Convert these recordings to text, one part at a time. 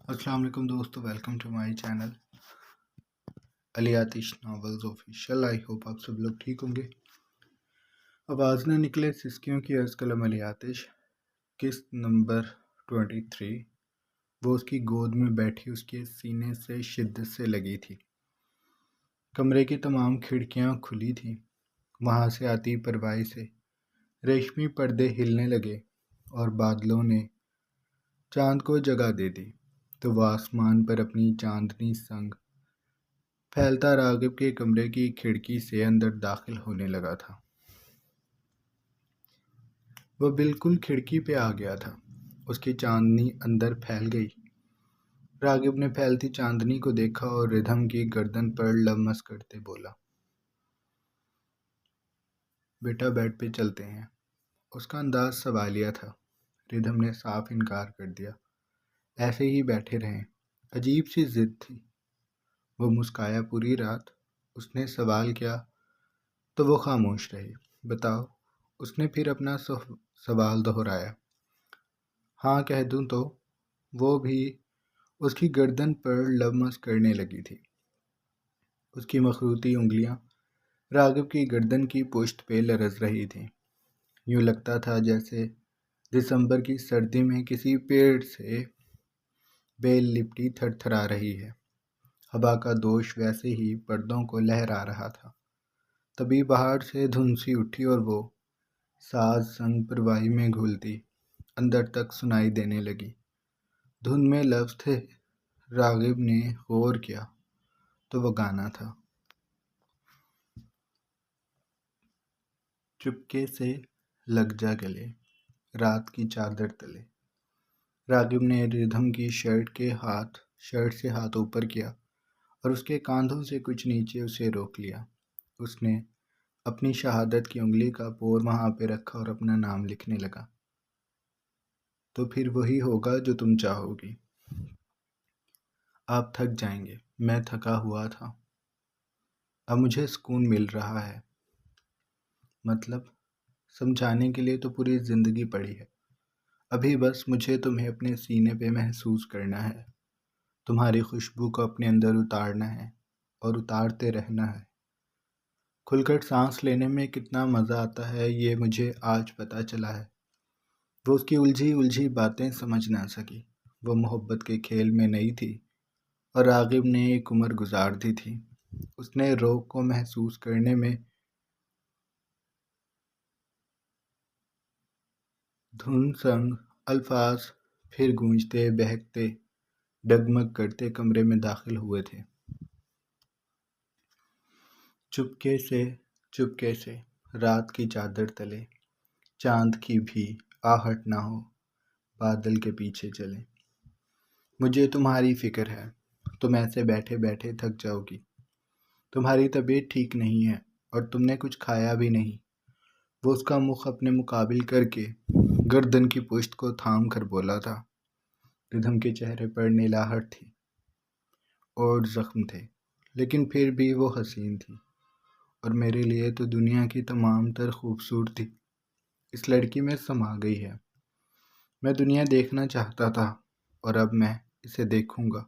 السلام علیکم دوستو، ویلکم ٹو مائی چینل علی آتش ناولز آفیشیل۔ آئی ہوپ آپ سب لوگ ٹھیک ہوں گے۔ آواز نہ نکلے سسکیوں کی، از قلم علی آتش۔ قسط نمبر 23۔ وہ اس کی گود میں بیٹھی اس کے سینے سے شدت سے لگی تھی۔ کمرے کی تمام کھڑکیاں کھلی تھیں۔ وہاں سے آتی پروائی سے ریشمی پردے ہلنے لگے اور بادلوں نے چاند کو جگہ دے دی، تو وہ آسمان پر اپنی چاندنی سنگ پھیلتا راغب کے کمرے کی کھڑکی سے اندر داخل ہونے لگا تھا۔ وہ بالکل کھڑکی پہ آ گیا تھا۔ اس کی چاندنی اندر پھیل گئی۔ راغب نے پھیلتی چاندنی کو دیکھا اور ردھم کی گردن پر لمس کرتے بولا، بیٹا بیڈ پہ چلتے ہیں۔ اس کا انداز سوالیہ تھا۔ ردھم نے صاف انکار کر دیا، ایسے ہی بیٹھے رہیں۔ عجیب سی ضد تھی۔ وہ مسکایا پوری رات۔ اس نے سوال کیا تو وہ خاموش رہی۔ بتاؤ، اس نے پھر اپنا سوال دہرایا۔ ہاں کہہ دوں تو؟ وہ بھی اس کی گردن پر لمس کرنے لگی تھی۔ اس کی مخروطی انگلیاں راغب کی گردن کی پشت پہ لرز رہی تھیں۔ یوں لگتا تھا جیسے دسمبر کی سردی میں کسی پیڑ سے بیل لپٹی تھر تھرا رہی ہے۔ ہوا کا دوش ویسے ہی پردوں کو لہرا رہا تھا۔ تبھی باہر سے دھن سی اٹھی اور وہ ساز سنگ پروائی میں گھلتی اندر تک سنائی دینے لگی۔ دھن میں لفظ تھے۔ راغب نے غور کیا تو وہ گانا تھا، چپکے سے لگ جا گلے رات کی چادر تلے۔ راغب نے ردھم کی شرٹ سے ہاتھ اوپر کیا اور اس کے کاندھوں سے کچھ نیچے اسے روک لیا۔ اس نے اپنی شہادت کی انگلی کا پور وہاں پہ رکھا اور اپنا نام لکھنے لگا۔ تو پھر وہی ہوگا جو تم چاہو گی۔ آپ تھک جائیں گے، میں تھکا ہوا تھا۔ اب مجھے سکون مل رہا ہے۔ مطلب سمجھانے کے لیے تو پوری زندگی پڑی ہے۔ ابھی بس مجھے تمہیں اپنے سینے پہ محسوس کرنا ہے، تمہاری خوشبو کو اپنے اندر اتارنا ہے اور اتارتے رہنا ہے۔ کھل کر سانس لینے میں کتنا مزہ آتا ہے یہ مجھے آج پتہ چلا ہے۔ وہ اس کی الجھی باتیں سمجھ نہ سکی۔ وہ محبت کے کھیل میں نئی تھی اور راغب نے ایک عمر گزار دی تھی۔ اس نے روک کو محسوس کرنے میں دھن سنگ الفاظ پھر گونجتے بہکتے ڈگمگ کرتے کمرے میں داخل ہوئے تھے۔ چپکے سے رات کی چادر تلے، چاند کی بھی آہٹ نہ ہو، بادل کے پیچھے چلے۔ مجھے تمہاری فکر ہے، تم ایسے بیٹھے بیٹھے تھک جاؤ گی۔ تمہاری طبیعت ٹھیک نہیں ہے اور تم نے کچھ کھایا بھی نہیں۔ وہ اس کا مخ اپنے مقابل کر کے گردن کی پشت کو تھام کر بولا تھا۔ ردھم کے چہرے پر نیلاہٹ تھی اور زخم تھے، لیکن پھر بھی وہ حسین تھی، اور میرے لیے تو دنیا کی تمام تر خوبصورتی اس لڑکی میں سما گئی ہے۔ میں دنیا دیکھنا چاہتا تھا اور اب میں اسے دیکھوں گا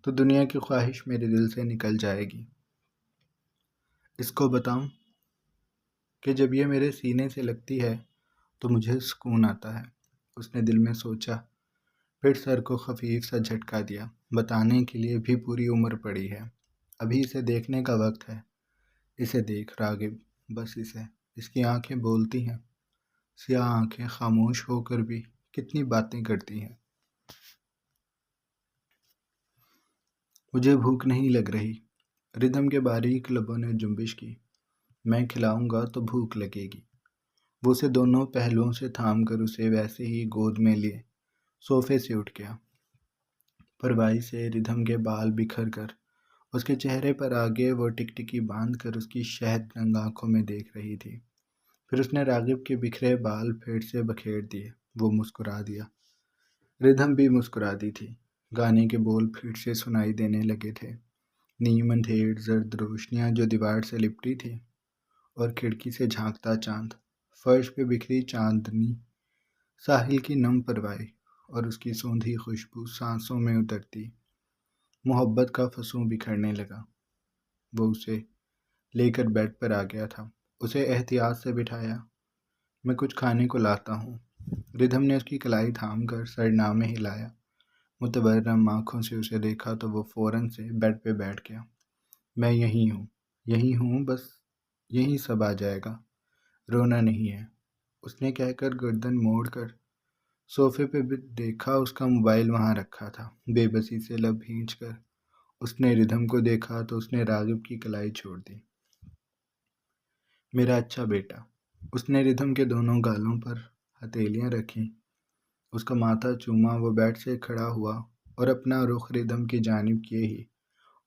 تو دنیا کی خواہش میرے دل سے نکل جائے گی۔ اس کو بتاؤں کہ جب یہ میرے سینے سے لگتی ہے تو مجھے سکون آتا ہے۔ اس نے دل میں سوچا، پھر سر کو خفیف سا جھٹکا دیا۔ بتانے کے لیے بھی پوری عمر پڑی ہے، ابھی اسے دیکھنے کا وقت ہے۔ اسے دیکھ راغب، بس اسے۔ اس کی آنکھیں بولتی ہیں، سیاہ آنکھیں خاموش ہو کر بھی کتنی باتیں کرتی ہیں۔ مجھے بھوک نہیں لگ رہی۔ ردھم کے باریک لبوں نے جنبش کی۔ میں کھلاؤں گا تو بھوک لگے گی۔ وہ اسے دونوں پہلوؤں سے تھام کر اسے ویسے ہی گود میں لیے صوفے سے اٹھ گیا۔ پروائی سے ردھم کے بال بکھر کر اس کے چہرے پر آگے وہ ٹکٹکی باندھ کر اس کی شہد رنگ آنکھوں میں دیکھ رہی تھی۔ پھر اس نے راغب کے بکھرے بال پھر سے بکھیر دیے۔ وہ مسکرا دیا۔ ردھم بھی مسکرا دی تھی۔ گانے کے بول پھر سے سنائی دینے لگے تھے۔ نیم اندھیر زرد روشنیاں جو دیوار سے لپٹی تھی اور کھڑکی سے جھانکتا چاند، فرش پہ بکھری چاندنی، ساحل کی نم پروائی اور اس کی سوندھی خوشبو سانسوں میں اترتی محبت کا فسوں بکھرنے لگا۔ وہ اسے لے کر بیڈ پر آ گیا تھا، اسے احتیاط سے بٹھایا۔ میں کچھ کھانے کو لاتا ہوں۔ ردھم نے اس کی کلائی تھام کر سرنا میں ہلایا۔ متورم آنکھوں سے اسے دیکھا تو وہ فوراً سے بیڈ پہ بیٹھ گیا۔ میں یہی ہوں، بس یہی سب آ جائے گا، رونا نہیں ہے، اس نے کہہ کر گردن موڑ کر صوفے پہ بھی دیکھا۔ اس کا موبائل وہاں رکھا تھا۔ بے بسی سے لب بھینچ کر اس نے ردھم کو دیکھا تو اس نے راغب کی کلائی چھوڑ دی۔ میرا اچھا بیٹا۔ اس نے ردھم کے دونوں گالوں پر ہتھیلیاں رکھیں، اس کا ماتھا چوما۔ وہ بیڈ سے کھڑا ہوا اور اپنا رخ ردھم کی جانب کیے ہی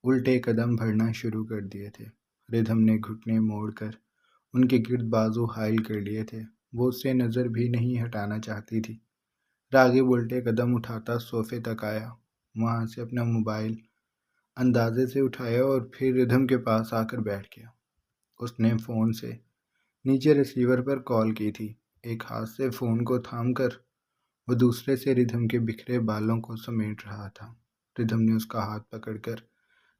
الٹے قدم بڑھنا شروع کر دیے تھے۔ ردھم نے گھٹنے موڑ کر ان کے گرد بازو حائل کر لیے تھے۔ وہ اس سے نظر بھی نہیں ہٹانا چاہتی تھی۔ راغب الٹے قدم اٹھاتا صوفے تک آیا، وہاں سے اپنا موبائل اندازے سے اٹھایا اور پھر ردھم کے پاس آ کر بیٹھ گیا۔ اس نے فون سے نیچے ریسیور پر کال کی تھی۔ ایک ہاتھ سے فون کو تھام کر وہ دوسرے سے ردھم کے بکھرے بالوں کو سمیٹ رہا تھا۔ ردھم نے اس کا ہاتھ پکڑ کر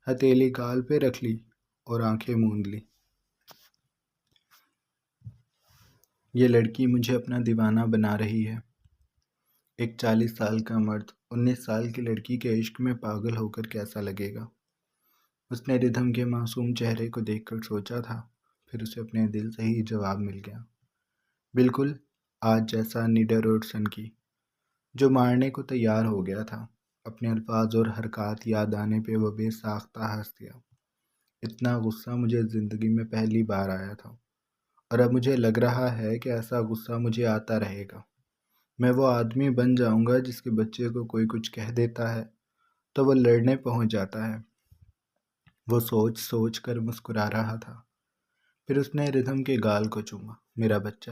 ہتھیلی گال پہ رکھ لی اور آنکھیں موند لی۔ یہ لڑکی مجھے اپنا دیوانہ بنا رہی ہے۔ ایک 40 سال کا مرد 19 سال کی لڑکی کے عشق میں پاگل ہو کر کیسا لگے گا؟ اس نے ردھم کے معصوم چہرے کو دیکھ کر سوچا تھا، پھر اسے اپنے دل سے ہی جواب مل گیا۔ بالکل آج جیسا نیڈر اور سنکی، جو مارنے کو تیار ہو گیا تھا۔ اپنے الفاظ اور حرکات یاد آنے پہ وہ بے ساختہ ہنس دیا۔ اتنا غصہ مجھے زندگی میں پہلی بار آیا تھا، اور اب مجھے لگ رہا ہے کہ ایسا غصہ مجھے آتا رہے گا۔ میں وہ آدمی بن جاؤں گا جس کے بچے کو کوئی کچھ کہہ دیتا ہے تو وہ لڑنے پہنچ جاتا ہے۔ وہ سوچ سوچ کر مسکرا رہا تھا۔ پھر اس نے ردھم کے گال کو چوما۔ میرا بچہ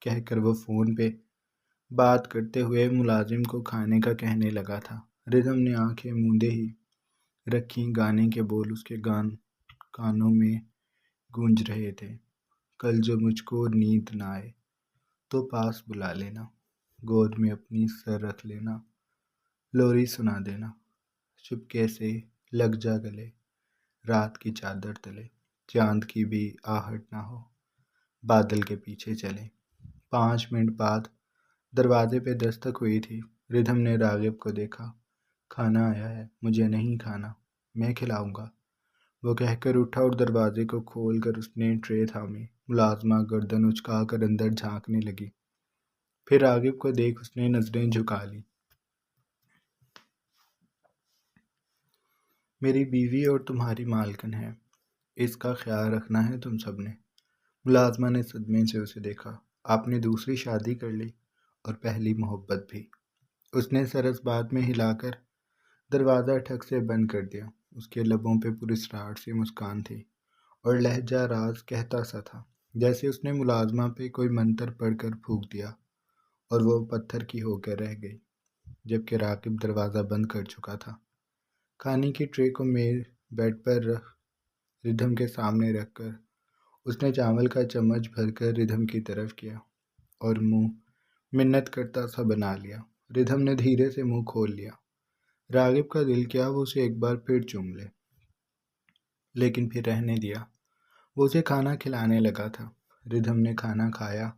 کہہ کر وہ فون پہ بات کرتے ہوئے ملازم کو کھانے کا کہنے لگا تھا۔ ردھم نے آنکھیں موندے ہی رکھیں۔ گانے کے بول اس کے کانوں میں گونج رہے تھے۔ کل جو مجھ کو نیند نہ آئے تو پاس بلا لینا، گود میں اپنی سر رکھ لینا، لوری سنا دینا، چپکے سے لگ جا گلے، رات کی چادر تلے، چاند کی بھی آہٹ نہ ہو، بادل کے پیچھے چلے۔ 5 منٹ بعد دروازے پہ دستک ہوئی تھی۔ ردھم نے راغب کو دیکھا۔ کھانا آیا ہے، مجھے نہیں کھانا، میں کھلاؤں گا، وہ کہہ کر اٹھا اور دروازے کو کھول کر اس نے ٹرے تھامی۔ ملازمہ گردن اچکا کر اندر جھانکنے لگی۔ پھر راغب کو دیکھ اس نے نظریں جھکا لی۔ میری بیوی اور تمہاری مالکن ہے، اس کا خیال رکھنا ہے تم سب نے۔ ملازمہ نے صدمے سے اسے دیکھا۔ آپ نے دوسری شادی کر لی اور پہلی محبت بھی۔ اس نے سر اس بات میں ہلا کر دروازہ ٹھک سے بند کر دیا۔ اس کے لبوں پہ پراسرار سی مسکان تھی اور لہجہ راز کہتا سا تھا، جیسے اس نے ملازمہ پہ کوئی منتر پڑھ کر پھونک دیا اور وہ پتھر کی ہو کر رہ گئی۔ جبکہ راغب دروازہ بند کر چکا تھا۔ کھانے کی ٹرے کو بیڈ پر ردھم کے سامنے رکھ کر اس نے چاول کا چمچ بھر کر ردھم کی طرف کیا اور منہ منت کرتا سا بنا لیا۔ ردھم نے دھیرے سے منہ کھول لیا۔ راغب کا دل کیا وہ اسے ایک بار پھر چوم لے، لیکن پھر رہنے دیا۔ وہ اسے کھانا کھلانے لگا تھا۔ ردھم نے کھانا کھایا،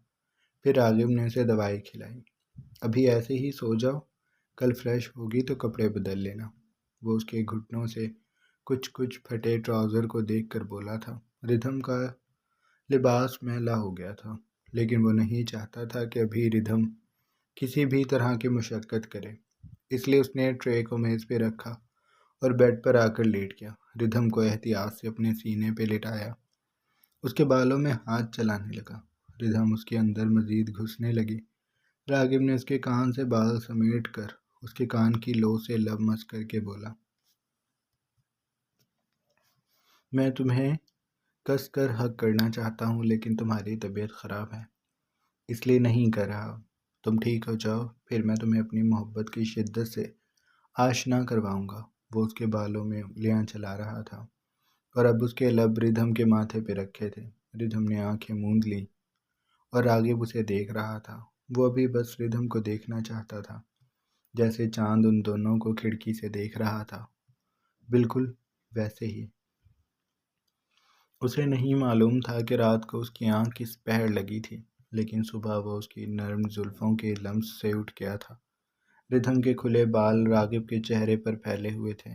پھر راغب نے اسے دوائی کھلائی۔ ابھی ایسے ہی سو جاؤ، کل فریش ہوگی تو کپڑے بدل لینا، وہ اس کے گھٹنوں سے کچھ پھٹے ٹراؤزر کو دیکھ کر بولا تھا۔ ردھم کا لباس میلا ہو گیا تھا، لیکن وہ نہیں چاہتا تھا کہ ابھی ردھم کسی بھی طرح کی مشقت کرے، اس لیے اس نے ٹرے کو میز پہ رکھا اور بیڈ پر آ کر لیٹ گیا۔ ردھم کو احتیاط سے اپنے سینے پہ لٹایا، اس کے بالوں میں ہاتھ چلانے لگا۔ ردھم اس کے اندر مزید گھسنے لگی۔ راغب نے اس کے کان سے بال سمیٹ کر اس کے کان کی لو سے لب مس کر کے بولا، میں تمہیں کس کر حق کرنا چاہتا ہوں، لیکن تمہاری طبیعت خراب ہے، اس لیے نہیں کر رہا۔ تم ٹھیک ہو جاؤ، پھر میں تمہیں اپنی محبت کی شدت سے آشنا کرواؤں گا۔ وہ اس کے بالوں میں انگلیاں چلا رہا تھا اور اب اس کے لب ردھم کے ماتھے پہ رکھے تھے۔ ردھم نے آنکھیں موند لیں اور راغب اسے دیکھ رہا تھا۔ وہ ابھی بس ردھم کو دیکھنا چاہتا تھا۔ جیسے چاند ان دونوں کو کھڑکی سے دیکھ رہا تھا، بالکل ویسے ہی۔ اسے نہیں معلوم تھا کہ رات کو اس کی آنکھ کس پہر لگی تھی، لیکن صبح وہ اس کی نرم زلفوں کے لمس سے اٹھ گیا تھا۔ ردھم کے کھلے بال راغب کے چہرے پر پھیلے ہوئے تھے۔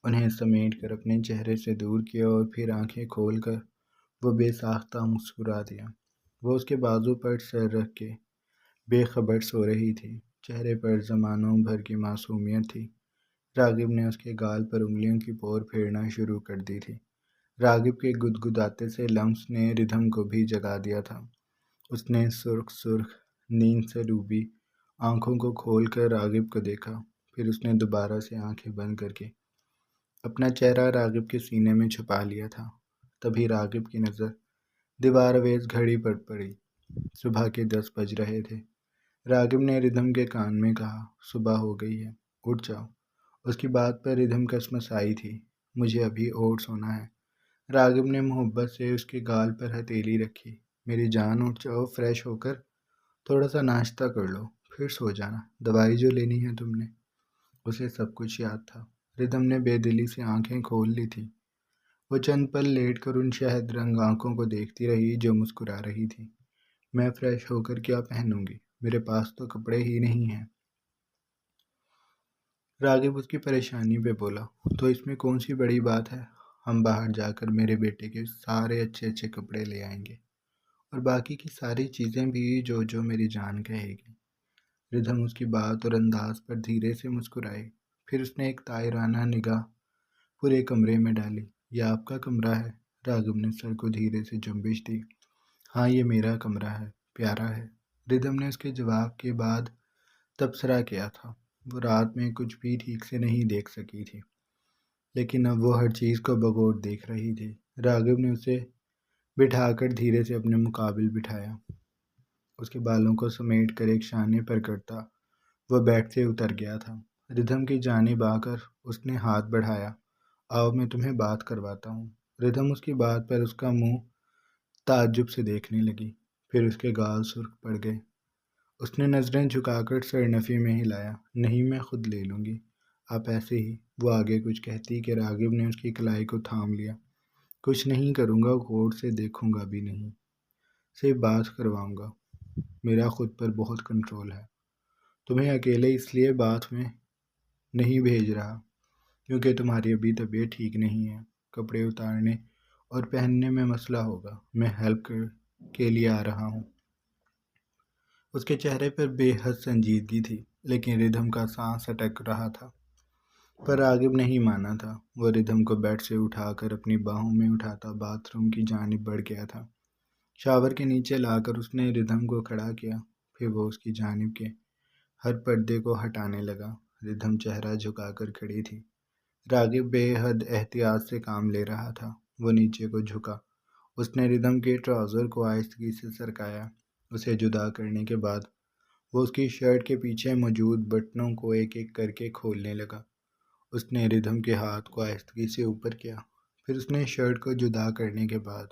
انہیں سمیٹ کر اپنے چہرے سے دور کیا اور پھر آنکھیں کھول کر وہ بے ساختہ مسکرا دیا۔ وہ اس کے بازو پر سر رکھ کے بے خبر سو رہی تھی۔ چہرے پر زمانوں بھر کی معصومیت تھی۔ راغب نے اس کے گال پر انگلیوں کی پور پھیرنا شروع کر دی تھی۔ راغب کے گدگداتے سے لمس نے ردھم کو بھی جگا دیا تھا۔ اس نے سرخ نیند سے ڈوبی آنکھوں کو کھول کر راغب کو دیکھا، پھر اس نے دوبارہ سے آنکھیں بند کر کے اپنا چہرہ راغب کے سینے میں چھپا لیا تھا۔ تبھی راغب کی نظر دیوار ویز گھڑی پر پڑی۔ صبح کے 10 بج رہے تھے۔ راغب نے ردھم کے کان میں کہا، صبح ہو گئی ہے، اٹھ جاؤ۔ اس کی بات پر ردھم کسمسائی تھی۔ مجھے ابھی اور سونا ہے۔ راغب نے محبت سے اس کے گال پر ہتھیلی رکھی۔ میری جان اٹھ جاؤ، فریش ہو کر تھوڑا سا ناشتہ کر لو، پھر سو جانا۔ دوائی جو لینی ہے تم نے۔ اسے سب کچھ یاد تھا۔ ردھم نے بے دلی سے آنکھیں کھول لی تھی۔ وہ چند پل لیٹ کر ان شہد رنگ آنکھوں کو دیکھتی رہی جو مسکرا رہی تھی۔ میں فریش ہو کر کیا پہنوں گی؟ میرے پاس تو کپڑے ہی نہیں ہیں۔ راغب اس کی پریشانی پہ بولا، تو اس میں کون سی بڑی بات ہے؟ ہم باہر جا کر میرے بیٹے کے سارے اچھے اچھے کپڑے لے آئیں گے، اور باقی کی ساری چیزیں بھی جو میری جان کہے گی۔ ردھم اس کی بات اور انداز پر دھیرے سے مسکرائی۔ پھر اس نے ایک طائرانہ نگاہ پورے کمرے میں ڈالی۔ یہ آپ کا کمرہ ہے؟ راغب نے سر کو دھیرے سے جنبش دی۔ ہاں، یہ میرا کمرہ ہے، پیارا ہے۔ ردھم نے اس کے جواب کے بعد تبصرہ کیا تھا۔ وہ رات میں کچھ بھی ٹھیک سے نہیں دیکھ سکی تھی، لیکن اب وہ ہر چیز کو بغور دیکھ رہی تھی۔ راغب نے اسے بٹھا کر دھیرے سے اپنے مقابل بٹھایا۔ اس کے بالوں کو سمیٹ کر ایک شانے پر کرتا وہ بیڈ سے اتر گیا تھا۔ ردھم کی جانب آ کر اس نے ہاتھ بڑھایا۔ آؤ، میں تمہیں بات کرواتا ہوں۔ ردھم اس کی بات پر اس کا منہ تعجب سے دیکھنے لگی، پھر اس کے گال سرخ پڑ گئے۔ اس نے نظریں جھکا کر سر نفی میں ہلایا۔ نہیں، میں خود لے لوں گی، آپ ایسے ہی۔ وہ آگے کچھ کہتی کہ راغب نے اس کی کلائی کو تھام لیا۔ کچھ نہیں کروں گا، غور سے دیکھوں گا بھی نہیں، صرف بات کرواؤں گا۔ میرا خود پر بہت کنٹرول ہے۔ تمہیں اکیلے اس لیے بات میں نہیں بھیج رہا کیونکہ تمہاری ابھی طبیعت ٹھیک نہیں ہے۔ کپڑے اتارنے اور پہننے میں مسئلہ ہوگا، میں ہیلپ کے لیے آ رہا ہوں۔ اس کے چہرے پر بے حد سنجیدگی تھی، لیکن ردھم کا سانس اٹک رہا تھا۔ پر راغب نہیں مانا تھا۔ وہ ردھم کو بیڈ سے اٹھا کر اپنی باہوں میں اٹھاتا باتھ روم کی جانب بڑھ گیا تھا۔ شاور کے نیچے لا کر اس نے ردھم کو کھڑا کیا، پھر وہ اس کی جانب کے ہر پردے کو ہٹانے لگا۔ ردھم چہرہ جھکا کر کھڑی تھی۔ راغب بے حد احتیاط سے کام لے رہا تھا۔ وہ نیچے کو جھکا۔ اس نے ردھم کے ٹراؤزر کو آہستگی سے سرکایا۔ اسے جدا کرنے کے بعد وہ اس کی شرٹ کے پیچھے موجود بٹنوں کو ایک ایک کر کے کھولنے لگا۔ اس نے ردھم کے ہاتھ کو آہستگی سے اوپر کیا، پھر اس نے شرٹ کو جدا کرنے کے بعد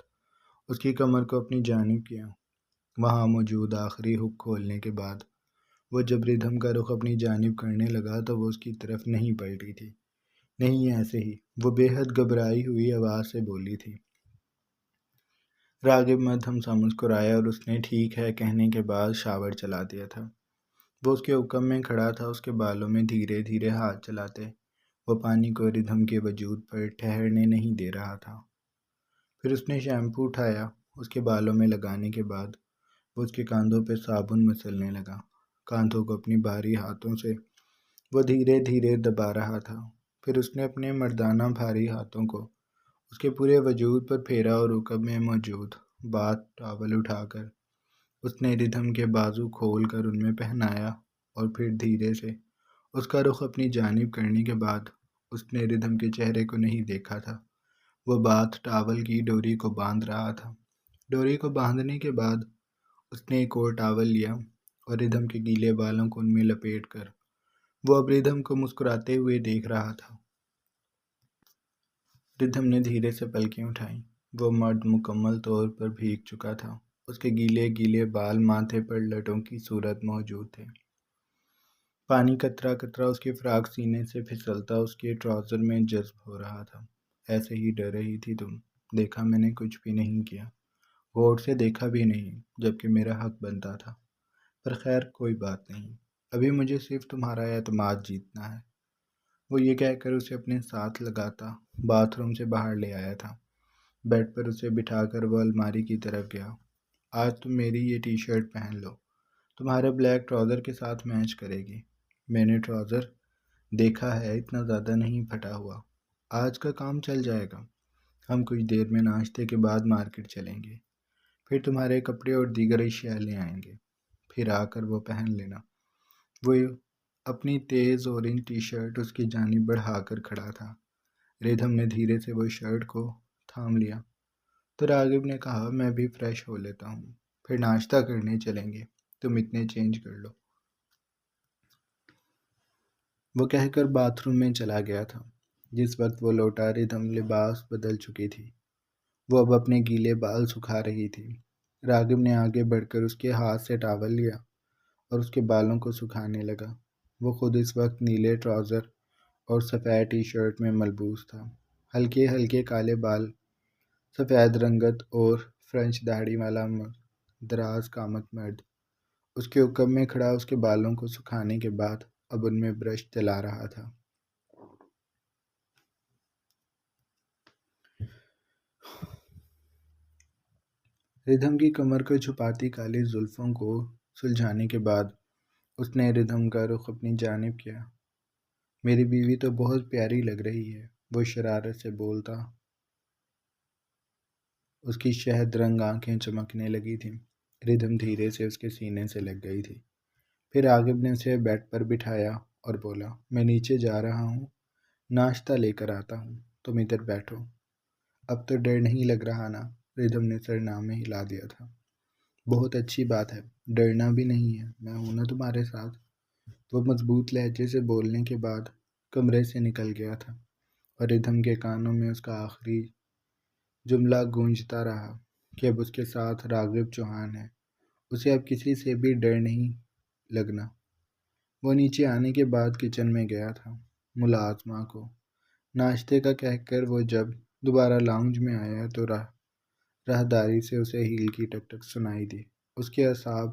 اس کی کمر کو اپنی جانب کیا۔ وہاں موجود آخری ہک کھولنے کے بعد وہ جب ردھم کا رخ اپنی جانب کرنے لگا تو وہ اس کی طرف نہیں پلٹی تھی۔ نہیں، ایسے ہی، وہ بے حد گھبرائی ہوئی آواز سے بولی تھی۔ راغب مدھم سا مسکرایا اور اس نے ٹھیک ہے کہنے کے بعد شاور چلا دیا تھا۔ وہ اس کے حکم میں کھڑا تھا، اس کے بالوں میں دھیرے دھیرے ہاتھ چلاتے وہ پانی کو ردھم کے وجود پر ٹھہرنے نہیں دے رہا تھا۔ پھر اس نے شیمپو اٹھایا۔ اس کے بالوں میں لگانے کے بعد وہ اس کے کاندھوں پہ صابن مچلنے لگا۔ کاندھوں کو اپنی بھاری ہاتھوں سے وہ دھیرے دھیرے دبا رہا تھا۔ پھر اس نے اپنے مردانہ بھاری ہاتھوں کو اس کے پورے وجود پر پھیرا اور رکب میں موجود باتھ ٹاول اٹھا کر اس نے ردھم کے بازو کھول کر ان میں پہنایا، اور پھر دھیرے سے اس کا رخ اپنی جانب کرنے کے بعد اس نے ردھم کے چہرے کو نہیں دیکھا تھا۔ وہ باتھ ٹاول کی ڈوری کو باندھ رہا تھا۔ ڈوری کو باندھنے کے بعد اس نے ایک اور ٹاول لیا اور ردھم کے گیلے بالوں کو ان میں لپیٹ کر وہ اب ردھم کو مسکراتے ہوئے دیکھ رہا تھا۔ ردھم نے دھیرے سے پلکیں اٹھائیں۔ وہ مرد مکمل طور پر بھیگ چکا تھا۔ اس کے گیلے گیلے بال ماتھے پر لٹوں کی صورت موجود تھے۔ پانی قطرہ قطرہ اس کی فراق سینے سے پھسلتا اس کے ٹراؤزر میں جذب ہو رہا تھا۔ ایسے ہی ڈر رہی تھی تم؟ دیکھا میں نے کچھ بھی نہیں کیا، غور سے دیکھا بھی نہیں، جبکہ میرا حق بنتا تھا۔ پر خیر کوئی بات نہیں، ابھی مجھے صرف تمہارا اعتماد جیتنا ہے۔ وہ یہ کہہ کر اسے اپنے ساتھ لگاتا باتھ روم سے باہر لے آیا تھا۔ بیڈ پر اسے بٹھا کر وہ الماری کی طرف گیا۔ آج تم میری یہ ٹی شرٹ پہن لو، تمہارے بلیک ٹراؤزر کے ساتھ میچ کرے گی۔ میں نے ٹراؤزر دیکھا ہے، اتنا زیادہ نہیں پھٹا ہوا، آج کا کام چل جائے گا۔ ہم کچھ دیر میں ناشتے کے بعد مارکیٹ چلیں گے، پھر تمہارے کپڑے اور دیگر اشیاء لے آئیں گے، پھر آ کر وہ پہن لینا۔ وہ اپنی تیز اورنج ٹی شرٹ اس کی جانب بڑھا کر کھڑا تھا۔ ریدھم نے دھیرے سے وہ شرٹ کو تھام لیا تو راغب نے کہا میں بھی فریش ہو لیتا ہوں، پھر ناشتہ کرنے چلیں گے، تم اتنے چینج کر لو۔ وہ کہہ کر باتھ روم میں چلا گیا تھا۔ جس وقت وہ لوٹا ریدھم لباس بدل چکی تھی، وہ اب اپنے گیلے بال سکھا رہی تھی۔ راغب نے آگے بڑھ کر اس کے ہاتھ سے ٹاول لیا اور اس کے بالوں کو سکھانے لگا۔ وہ خود اس وقت نیلے ٹراؤزر اور سفید ٹی شرٹ میں ملبوس تھا۔ ہلکے ہلکے کالے بال، سفید رنگت اور فرینچ داڑھی والا دراز قامت مرد اس کے حکم میں کھڑا اس کے بالوں کو سکھانے کے بعد اب ان میں برش چلا رہا تھا۔ ریدھم کی کمر کو چھپاتی کالی زلفوں کو سلجھانے کے بعد اس نے ریدھم کا رخ اپنی جانب کیا۔ میری بیوی تو بہت پیاری لگ رہی ہے، وہ شرارت سے بولتا۔ اس کی شہد رنگ آنکھیں چمکنے لگی تھیں۔ ریدھم دھیرے سے اس کے سینے سے لگ گئی تھی۔ پھر راغب نے اسے بیڈ پر بٹھایا اور بولا میں نیچے جا رہا ہوں، ناشتہ لے کر آتا ہوں، تم ادھر بیٹھو۔ اب تو ڈر نہیں لگ رہا نا؟ ریدھم نے سر نامے ہلا دیا تھا۔ بہت اچھی بات ہے، ڈرنا بھی نہیں ہے، میں ہوں نا تمہارے ساتھ۔ وہ مضبوط لہجے سے بولنے کے بعد کمرے سے نکل گیا تھا اور ریدھم کے کانوں میں اس کا آخری جملہ گونجتا رہا کہ اب اس کے ساتھ راغب چوہان ہے، اسے اب کسی سے بھی ڈر نہیں لگنا۔ وہ نیچے آنے کے بعد کچن میں گیا تھا۔ ملازمہ کو ناشتے کا کہہ کر وہ جب دوبارہ لاؤنج میں آیا تو راہداری سے اسے ہیل کی ٹک ٹک سنائی دی۔ اس کے اعصاب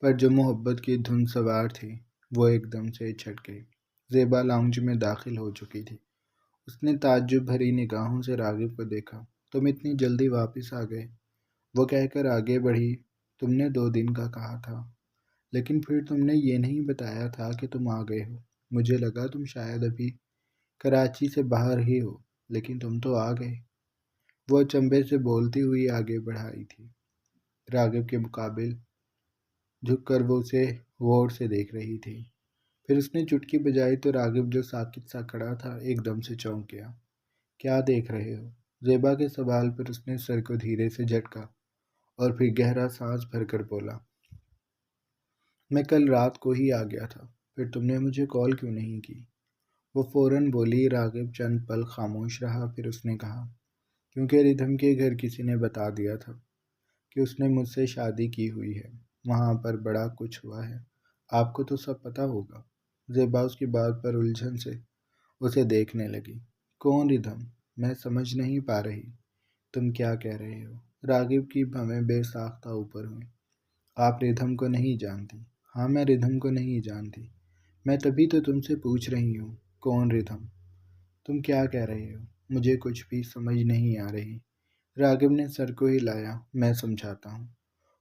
پر جو محبت کی دھن سوار تھی وہ ایک دم سے چھٹ گئی۔ زیبا لاؤنج میں داخل ہو چکی تھی۔ اس نے تعجب بھری نگاہوں سے راغب کو دیکھا۔ تم اتنی جلدی واپس آ گئے؟ وہ کہہ کر آگے بڑھی۔ تم نے 2 دن کا کہا تھا، لیکن پھر تم نے یہ نہیں بتایا تھا کہ تم آ گئے ہو۔ مجھے لگا تم شاید ابھی کراچی سے باہر ہی ہو، لیکن تم تو آ گئے۔ وہ چمبے سے بولتی ہوئی آگے بڑھائی تھی۔ راغب کے مقابل جھک کر وہ اسے غور سے دیکھ رہی تھی۔ پھر اس نے چٹکی بجائی تو راغب جو ساکت سا کھڑا تھا ایک دم سے چونک گیا۔ کیا دیکھ رہے ہو؟ زیبا کے سوال پر اس نے سر کو دھیرے سے جھٹکا اور پھر گہرا سانس بھر کر بولا میں کل رات کو ہی آ گیا تھا، پھر تم نے مجھے کال کیوں نہیں کی؟ وہ فوراً بولی۔ راغب چند پل خاموش رہا، پھر اس نے کہا کیونکہ ریدھم کے گھر کسی نے بتا دیا تھا کہ اس نے مجھ سے شادی کی ہوئی ہے، وہاں پر بڑا کچھ ہوا ہے، آپ کو تو سب پتہ ہوگا۔ زیبا اس کی بات پر الجھن سے اسے دیکھنے لگی۔ کون ریدھم؟ میں سمجھ نہیں پا رہی، تم کیا کہہ رہے ہو؟ راغب کی بھویں بے ساختہ اوپر ہوئیں۔ آپ ریدھم کو نہیں جانتی؟ ہاں میں ریدھم کو نہیں جانتی، میں تبھی تو تم سے پوچھ رہی ہوں کون ریدھم؟ تم کیا کہہ رہے ہو؟ مجھے کچھ بھی سمجھ نہیں آ رہی۔ راغب نے سر کو ہلایا۔ میں سمجھاتا ہوں۔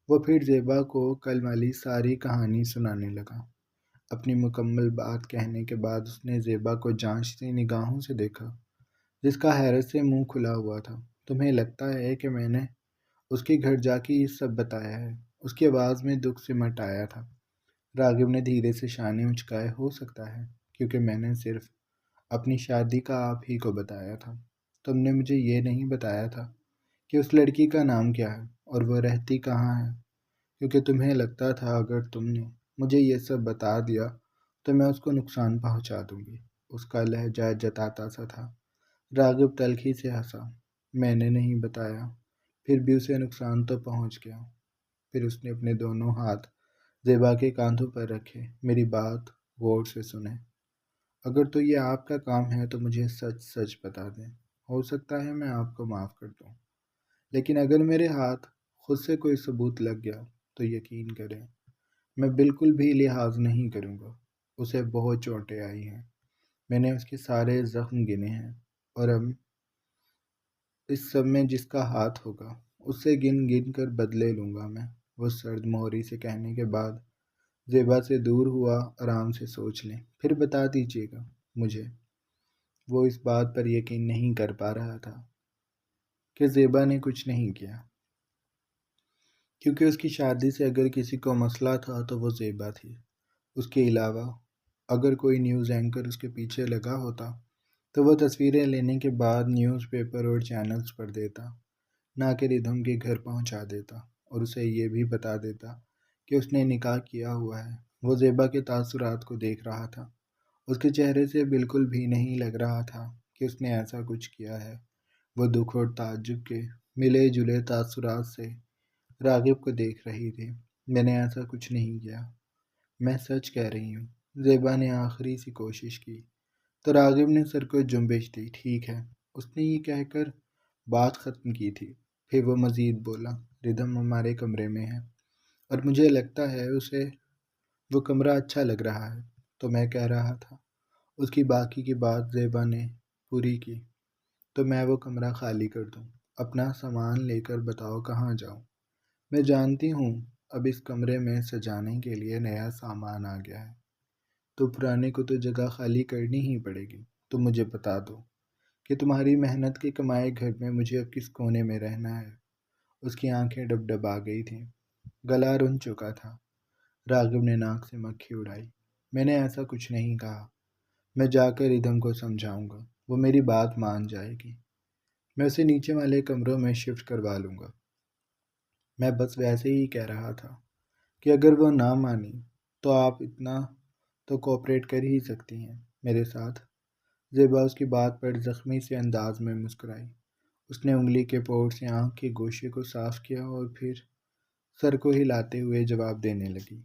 وہ پھر زیبا کو کل والی ساری کہانی سنانے لگا۔ اپنی مکمل بات کہنے کے بعد اس نے زیبا کو جانچتی نگاہوں سے دیکھا، جس کا حیرت سے منہ کھلا ہوا تھا۔ تمہیں لگتا ہے کہ میں نے اس کے گھر جا کے یہ سب بتایا ہے؟ اس کی آواز میں دکھ سمٹ آیا تھا۔ راغب نے دھیرے سے شانے اچکائے۔ ہو سکتا ہے، کیونکہ میں نے صرف اپنی شادی کا آپ ہی کو بتایا تھا۔ تم نے مجھے یہ نہیں بتایا تھا کہ اس لڑکی کا نام کیا ہے اور وہ رہتی کہاں ہے، کیونکہ تمہیں لگتا تھا اگر تم نے مجھے یہ سب بتا دیا تو میں اس کو نقصان پہنچا دوں گی۔ اس کا لہجہ جتاتا سا تھا۔ راغب تلخی سے ہنسا۔ میں نے نہیں بتایا، پھر بھی اسے نقصان تو پہنچ گیا۔ پھر اس نے اپنے دونوں ہاتھ زیبا کے کاندھوں پر رکھے۔ میری بات غور سے سنیں۔ اگر تو یہ آپ کا کام ہے تو مجھے سچ سچ بتا دیں، ہو سکتا ہے میں آپ کو معاف کر دوں، لیکن اگر میرے ہاتھ خود سے کوئی ثبوت لگ گیا تو یقین کریں میں بالکل بھی لحاظ نہیں کروں گا۔ اسے بہت چوٹیں آئی ہیں، میں نے اس کے سارے زخم گنے ہیں، اور اب اس سب میں جس کا ہاتھ ہوگا اس سے گن گن کر بدلے لوں گا میں۔ وہ سرد مہری سے کہنے کے بعد زیبا سے دور ہوا۔ آرام سے سوچ لیں، پھر بتا دیجیے گا مجھے۔ وہ اس بات پر یقین نہیں کر پا رہا تھا کہ زیبا نے کچھ نہیں کیا، کیونکہ اس کی شادی سے اگر کسی کو مسئلہ تھا تو وہ زیبا تھی۔ اس کے علاوہ اگر کوئی نیوز اینکر اس کے پیچھے لگا ہوتا تو وہ تصویریں لینے کے بعد نیوز پیپر اور چینلز پر دیتا، نہ کہ ردھم کے گھر پہنچا دیتا اور اسے یہ بھی بتا دیتا کہ اس نے نکاح کیا ہوا ہے۔ وہ زیبا کے تاثرات کو دیکھ رہا تھا، اس کے چہرے سے بالکل بھی نہیں لگ رہا تھا کہ اس نے ایسا کچھ کیا ہے۔ وہ دکھ اور تعجب کے ملے جلے تاثرات سے راغب کو دیکھ رہی تھی۔ میں نے ایسا کچھ نہیں کیا، میں سچ کہہ رہی ہوں۔ زیبا نے آخری سی کوشش کی تو راغب نے سر کو جنبش دی۔ ٹھیک ہے، اس نے یہ کہہ کر بات ختم کی تھی۔ پھر وہ مزید بولا، ردھم ہمارے کمرے میں ہے اور مجھے لگتا ہے اسے وہ کمرہ اچھا لگ رہا ہے، تو میں کہہ رہا تھا۔ اس کی باقی کی بات زیبا نے پوری کی تو میں وہ کمرہ خالی کر دوں، اپنا سامان لے کر بتاؤ کہاں جاؤں۔ میں جانتی ہوں اب اس کمرے میں سجانے کے لیے نیا سامان آ گیا ہے، تو پرانے کو تو جگہ خالی کرنی ہی پڑے گی۔ تو مجھے بتا دو کہ تمہاری محنت کے کمائے گھر میں مجھے اب کس کونے میں رہنا ہے۔ اس کی آنکھیں ڈب ڈب آ گئی تھیں، گلا رن چکا تھا۔ راغب نے ناک سے مکھی اڑائی۔ میں نے ایسا کچھ نہیں کہا، میں جا کر ردھم کو سمجھاؤں گا، وہ میری بات مان جائے گی، میں اسے نیچے والے کمروں میں شفٹ کروا لوں گا۔ میں بس ویسے ہی کہہ رہا تھا کہ اگر وہ نہ مانی تو آپ اتنا تو کوآپریٹ کر ہی سکتی ہیں میرے ساتھ۔ زیبا اس کی بات پر زخمی سے انداز میں مسکرائی۔ اس نے انگلی کے پورٹ سے آنکھ کے گوشے کو صاف کیا اور پھر سر کو ہلاتے ہوئے جواب دینے لگی،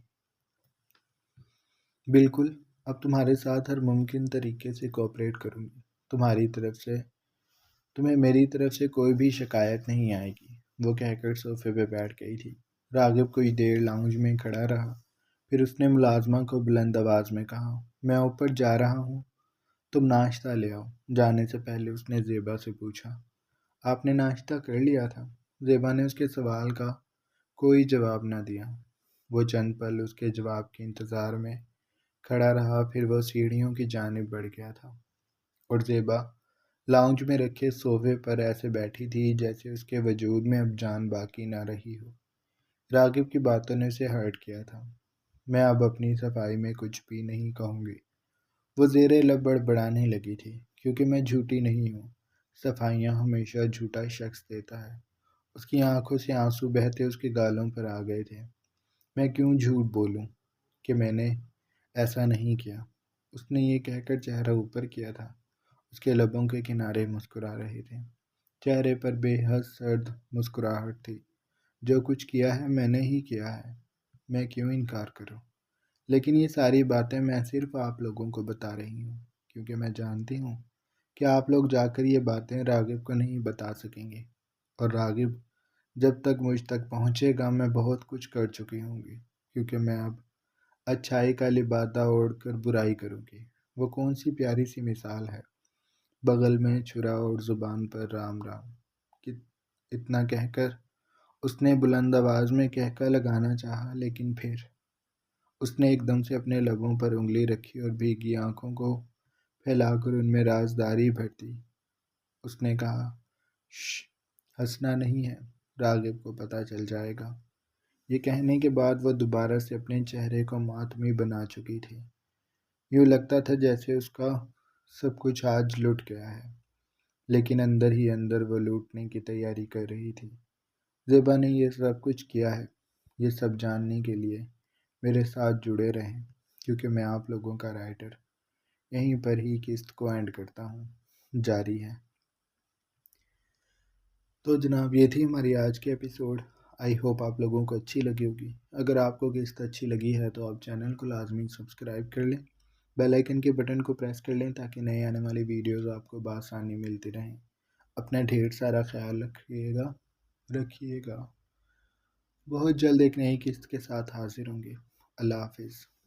بالکل، اب تمہارے ساتھ ہر ممکن طریقے سے کوآپریٹ کروں گی۔ تمہیں میری طرف سے کوئی بھی شکایت نہیں آئے گی۔ وہ کہہ کر صوفے پہ بیٹھ گئی تھی۔ راغب کچھ دیر لاؤنج میں کھڑا رہا، پھر اس نے ملازمہ کو بلند آواز میں کہا، میں اوپر جا رہا ہوں، تم ناشتہ لے آؤ۔ جانے سے پہلے اس نے زیبا سے پوچھا، آپ نے ناشتہ کر لیا تھا؟ زیبا نے اس کے سوال کا کوئی جواب نہ دیا۔ وہ چند پل اس کے جواب کے انتظار میں کھڑا رہا، پھر وہ سیڑھیوں کی جانب بڑھ گیا تھا اور زیبا لاؤنج میں رکھے صوفے پر ایسے بیٹھی تھی جیسے اس کے وجود میں اب جان باقی نہ رہی ہو۔ راغب کی باتوں نے اسے ہرٹ کیا تھا۔ میں اب اپنی صفائی میں کچھ بھی نہیں کہوں گی، وہ زیر لب بڑبڑانے لگی تھی، کیونکہ میں جھوٹی نہیں ہوں، صفائیاں ہمیشہ جھوٹا شخص دیتا ہے۔ اس کی آنکھوں سے آنسو بہتے اس کے گالوں پر آ گئے تھے۔ میں کیوں جھوٹ بولوں کہ میں نے ایسا نہیں کیا؟ اس نے یہ کہہ کر چہرہ اوپر کیا تھا، اس کے لبوں کے کنارے مسکرا رہے تھے، چہرے پر بے حد سرد مسکراہٹ تھی۔ جو کچھ کیا ہے میں نے ہی کیا ہے، میں کیوں انکار کروں؟ لیکن یہ ساری باتیں میں صرف آپ لوگوں کو بتا رہی ہوں، کیونکہ میں جانتی ہوں کہ آپ لوگ جا کر یہ باتیں راغب کو نہیں بتا سکیں گے، اور راغب جب تک مجھ تک پہنچے گا میں بہت کچھ کر چکی ہوں گی، کیونکہ میں اب اچھائی کا لبادہ اوڑھ کر برائی کروں گی۔ وہ کون سی پیاری سی مثال ہے، بغل میں چھرا اور زبان پر رام رام۔ اتنا کہہ کر اس نے بلند آواز میں کہکا لگانا چاہا، لیکن پھر اس نے ایک دم سے اپنے لبوں پر انگلی رکھی اور بھیگی آنکھوں کو پھیلا کر ان میں رازداری بھر دی۔ اس نے کہا، شش، ہنسنا نہیں ہے، راغب کو پتہ چل جائے گا۔ یہ کہنے کے بعد وہ دوبارہ سے اپنے چہرے کو ماتمی بنا چکی تھی۔ یوں لگتا تھا جیسے اس کا سب کچھ آج لٹ گیا ہے، لیکن اندر ہی اندر وہ لوٹنے کی تیاری کر رہی تھی۔ زیبا نے یہ سب کچھ کیا ہے، یہ سب جاننے کے لیے میرے ساتھ جڑے رہیں، کیونکہ میں آپ لوگوں کا رائٹر یہیں پر ہی قسط کو اینڈ کرتا ہوں۔ جاری ہے۔ تو جناب یہ تھی ہماری آج کی ایپیسوڈ۔ آئی ہوپ آپ لوگوں کو اچھی لگی ہوگی۔ اگر آپ کو قسط اچھی لگی ہے تو آپ چینل کو لازمی سبسکرائب کر لیں بیل آئیکن کے بٹن کو پریس کر لیں تاکہ نئے آنے والی ویڈیوز آپ کو بآسانی ملتی رہیں۔ اپنا ڈھیر سارا خیال رکھیے گا۔ بہت جلد ایک نئی قسط کے ساتھ حاضر ہوں گے۔ اللہ حافظ۔